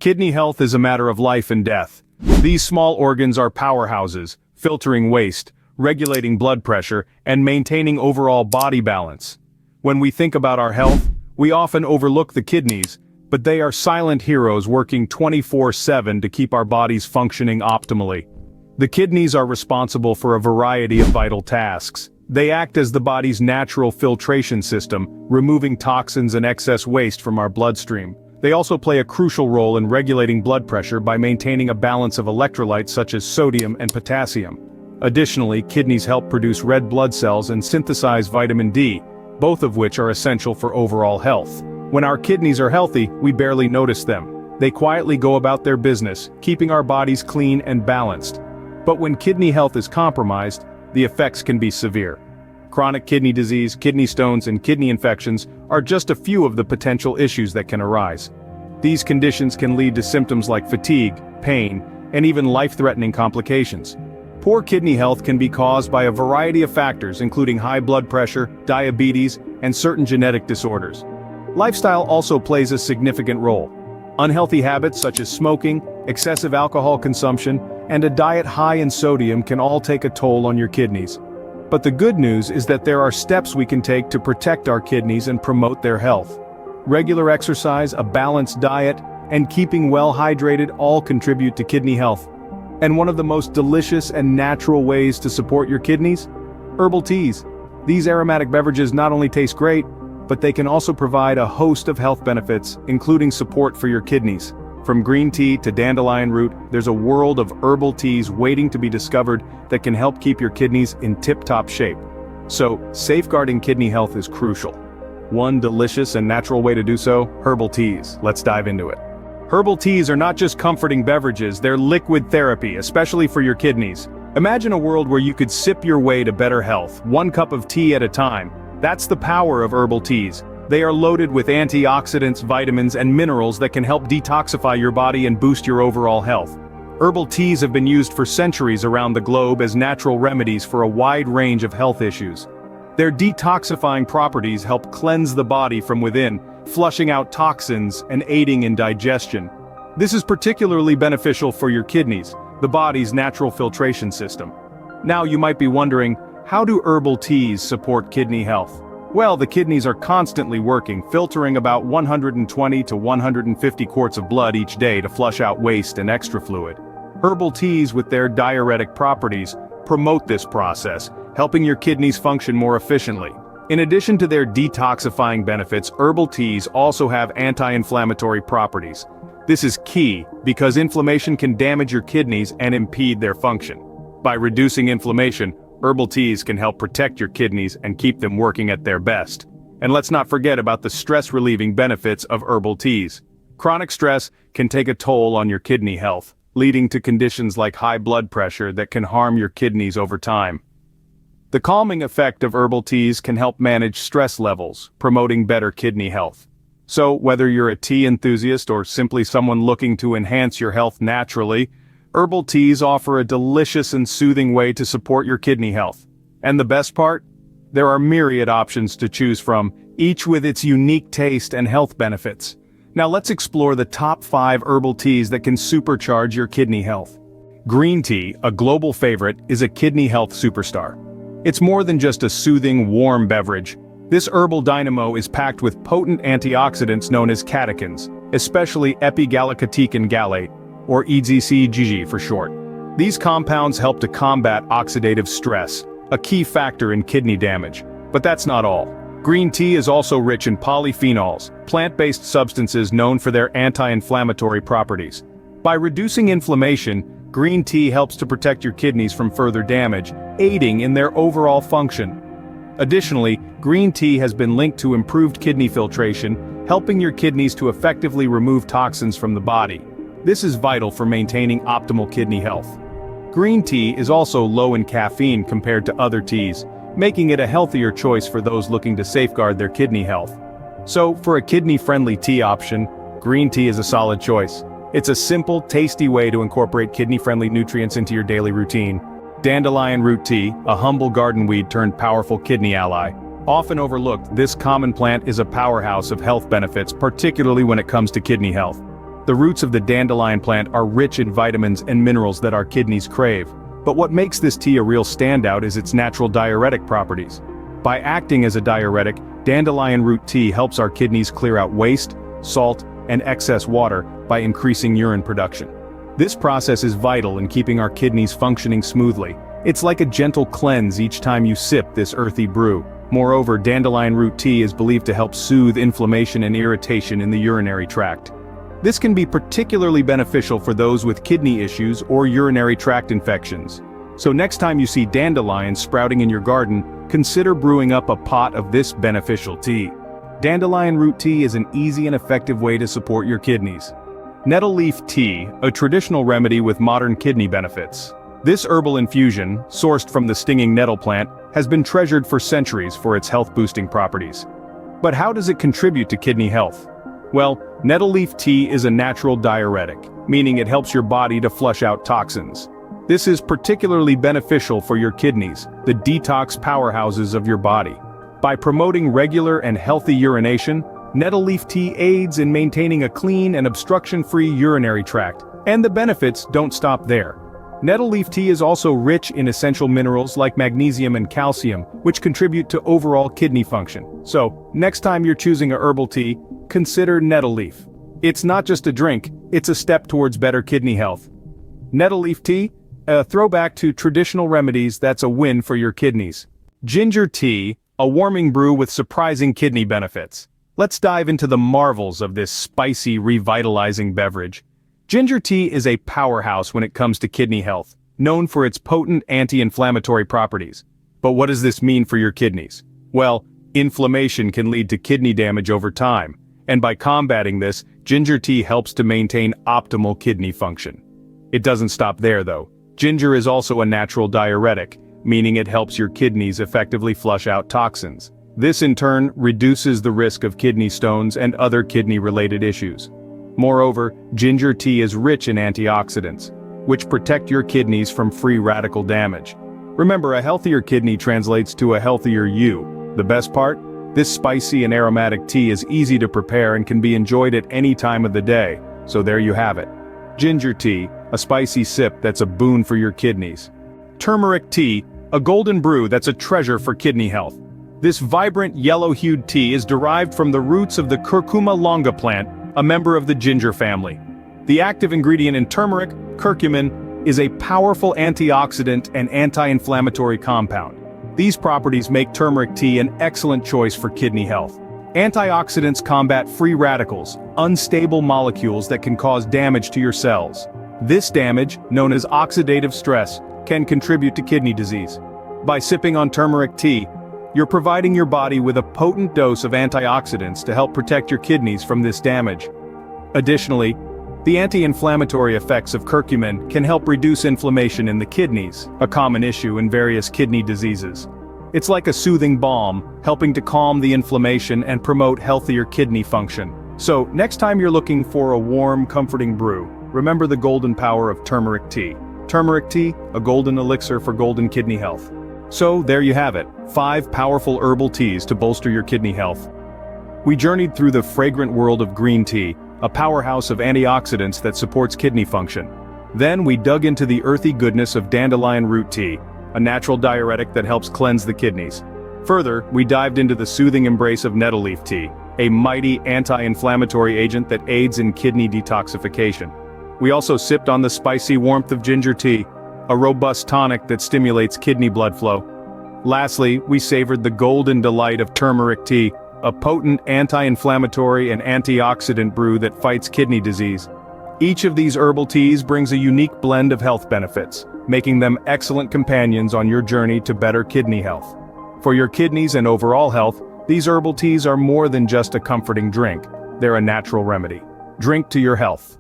Kidney health is a matter of life and death. These small organs are powerhouses, filtering waste, regulating blood pressure, and maintaining overall body balance. When we think about our health, we often overlook the kidneys, but they are silent heroes working 24/7 to keep our bodies functioning optimally. The kidneys are responsible for a variety of vital tasks. They act as the body's natural filtration system, removing toxins and excess waste from our bloodstream. They also play a crucial role in regulating blood pressure by maintaining a balance of electrolytes such as sodium and potassium. Additionally, kidneys help produce red blood cells and synthesize vitamin D, both of which are essential for overall health. When our kidneys are healthy, we barely notice them. They quietly go about their business, keeping our bodies clean and balanced. But when kidney health is compromised, the effects can be severe. Chronic kidney disease, kidney stones, and kidney infections are just a few of the potential issues that can arise. These conditions can lead to symptoms like fatigue, pain, and even life-threatening complications. Poor kidney health can be caused by a variety of factors including high blood pressure, diabetes, and certain genetic disorders. Lifestyle also plays a significant role. Unhealthy habits such as smoking, excessive alcohol consumption, and a diet high in sodium can all take a toll on your kidneys. But the good news is that there are steps we can take to protect our kidneys and promote their health. Regular exercise, a balanced diet, and keeping well hydrated all contribute to kidney health. And one of the most delicious and natural ways to support your kidneys? Herbal teas. These aromatic beverages not only taste great, but they can also provide a host of health benefits, including support for your kidneys. From green tea to dandelion root, there's a world of herbal teas waiting to be discovered that can help keep your kidneys in tip-top shape. So, safeguarding kidney health is crucial. One delicious and natural way to do so, herbal teas. Let's dive into it. Herbal teas are not just comforting beverages, they're liquid therapy, especially for your kidneys. Imagine a world where you could sip your way to better health, one cup of tea at a time. That's the power of herbal teas. They are loaded with antioxidants, vitamins, and minerals that can help detoxify your body and boost your overall health. Herbal teas have been used for centuries around the globe as natural remedies for a wide range of health issues. Their detoxifying properties help cleanse the body from within, flushing out toxins and aiding in digestion. This is particularly beneficial for your kidneys, the body's natural filtration system. Now you might be wondering, how do herbal teas support kidney health? Well, the kidneys are constantly working, filtering about 120 to 150 quarts of blood each day to flush out waste and extra fluid. Herbal teas with their diuretic properties promote this process, helping your kidneys function more efficiently. In addition to their detoxifying benefits, herbal teas also have anti-inflammatory properties. This is key because inflammation can damage your kidneys and impede their function. By reducing inflammation, herbal teas can help protect your kidneys and keep them working at their best. And let's not forget about the stress-relieving benefits of herbal teas. Chronic stress can take a toll on your kidney health, leading to conditions like high blood pressure that can harm your kidneys over time. The calming effect of herbal teas can help manage stress levels, promoting better kidney health. So, whether you're a tea enthusiast or simply someone looking to enhance your health naturally, herbal teas offer a delicious and soothing way to support your kidney health. And the best part? There are myriad options to choose from, each with its unique taste and health benefits. Now let's explore the top 5 herbal teas that can supercharge your kidney health. Green tea, a global favorite, is a kidney health superstar. It's more than just a soothing, warm beverage. This herbal dynamo is packed with potent antioxidants known as catechins, especially epigallocatechin gallate, or EGCG for short. These compounds help to combat oxidative stress, a key factor in kidney damage. But that's not all. Green tea is also rich in polyphenols, plant-based substances known for their anti-inflammatory properties. By reducing inflammation, green tea helps to protect your kidneys from further damage, aiding in their overall function. Additionally, green tea has been linked to improved kidney filtration, helping your kidneys to effectively remove toxins from the body. This is vital for maintaining optimal kidney health. Green tea is also low in caffeine compared to other teas, making it a healthier choice for those looking to safeguard their kidney health. So, for a kidney-friendly tea option, green tea is a solid choice. It's a simple, tasty way to incorporate kidney-friendly nutrients into your daily routine. Dandelion root tea, a humble garden weed turned powerful kidney ally. Often overlooked, this common plant is a powerhouse of health benefits, particularly when it comes to kidney health. The roots of the dandelion plant are rich in vitamins and minerals that our kidneys crave. But what makes this tea a real standout is its natural diuretic properties. By acting as a diuretic, dandelion root tea helps our kidneys clear out waste, salt, and excess water by increasing urine production. This process is vital in keeping our kidneys functioning smoothly. It's like a gentle cleanse each time you sip this earthy brew. Moreover, dandelion root tea is believed to help soothe inflammation and irritation in the urinary tract. This can be particularly beneficial for those with kidney issues or urinary tract infections. So next time you see dandelions sprouting in your garden, consider brewing up a pot of this beneficial tea. Dandelion root tea is an easy and effective way to support your kidneys. Nettle leaf tea, a traditional remedy with modern kidney benefits. This herbal infusion, sourced from the stinging nettle plant, has been treasured for centuries for its health-boosting properties. But how does it contribute to kidney health? Well, nettle leaf tea is a natural diuretic, meaning it helps your body to flush out toxins. This is particularly beneficial for your kidneys, the detox powerhouses of your body. By promoting regular and healthy urination, nettle leaf tea aids in maintaining a clean and obstruction-free urinary tract. And the benefits don't stop there. Nettle leaf tea is also rich in essential minerals like magnesium and calcium, which contribute to overall kidney function. So, next time you're choosing a herbal tea, consider nettle leaf. It's not just a drink, it's a step towards better kidney health. Nettle leaf tea, a throwback to traditional remedies that's a win for your kidneys. Ginger tea, a warming brew with surprising kidney benefits. Let's dive into the marvels of this spicy, revitalizing beverage. Ginger tea is a powerhouse when it comes to kidney health, known for its potent anti-inflammatory properties. But what does this mean for your kidneys? Well, inflammation can lead to kidney damage over time, and by combating this, ginger tea helps to maintain optimal kidney function. It doesn't stop there though. Ginger is also a natural diuretic, meaning it helps your kidneys effectively flush out toxins. This in turn reduces the risk of kidney stones and other kidney-related issues. Moreover, ginger tea is rich in antioxidants, which protect your kidneys from free radical damage. Remember, a healthier kidney translates to a healthier you. The best part? This spicy and aromatic tea is easy to prepare and can be enjoyed at any time of the day, so there you have it. Ginger tea, a spicy sip that's a boon for your kidneys. Turmeric tea, a golden brew that's a treasure for kidney health. This vibrant yellow-hued tea is derived from the roots of the curcuma longa plant, a member of the ginger family. The active ingredient in turmeric, curcumin, is a powerful antioxidant and anti-inflammatory compound. These properties make turmeric tea an excellent choice for kidney health. Antioxidants combat free radicals, unstable molecules that can cause damage to your cells. This damage, known as oxidative stress, can contribute to kidney disease. By sipping on turmeric tea, you're providing your body with a potent dose of antioxidants to help protect your kidneys from this damage. Additionally, the anti-inflammatory effects of curcumin can help reduce inflammation in the kidneys, a common issue in various kidney diseases. It's like a soothing balm, helping to calm the inflammation and promote healthier kidney function. So, next time you're looking for a warm, comforting brew, remember the golden power of turmeric tea. Turmeric tea, a golden elixir for golden kidney health. So, there you have it, 5 powerful herbal teas to bolster your kidney health. We journeyed through the fragrant world of green tea, a powerhouse of antioxidants that supports kidney function. Then we dug into the earthy goodness of dandelion root tea, a natural diuretic that helps cleanse the kidneys. Further, we dived into the soothing embrace of nettle leaf tea, a mighty anti-inflammatory agent that aids in kidney detoxification. We also sipped on the spicy warmth of ginger tea, a robust tonic that stimulates kidney blood flow. Lastly, we savored the golden delight of turmeric tea, a potent anti-inflammatory and antioxidant brew that fights kidney disease. Each of these herbal teas brings a unique blend of health benefits, making them excellent companions on your journey to better kidney health. For your kidneys and overall health, these herbal teas are more than just a comforting drink. They're a natural remedy. Drink to your health.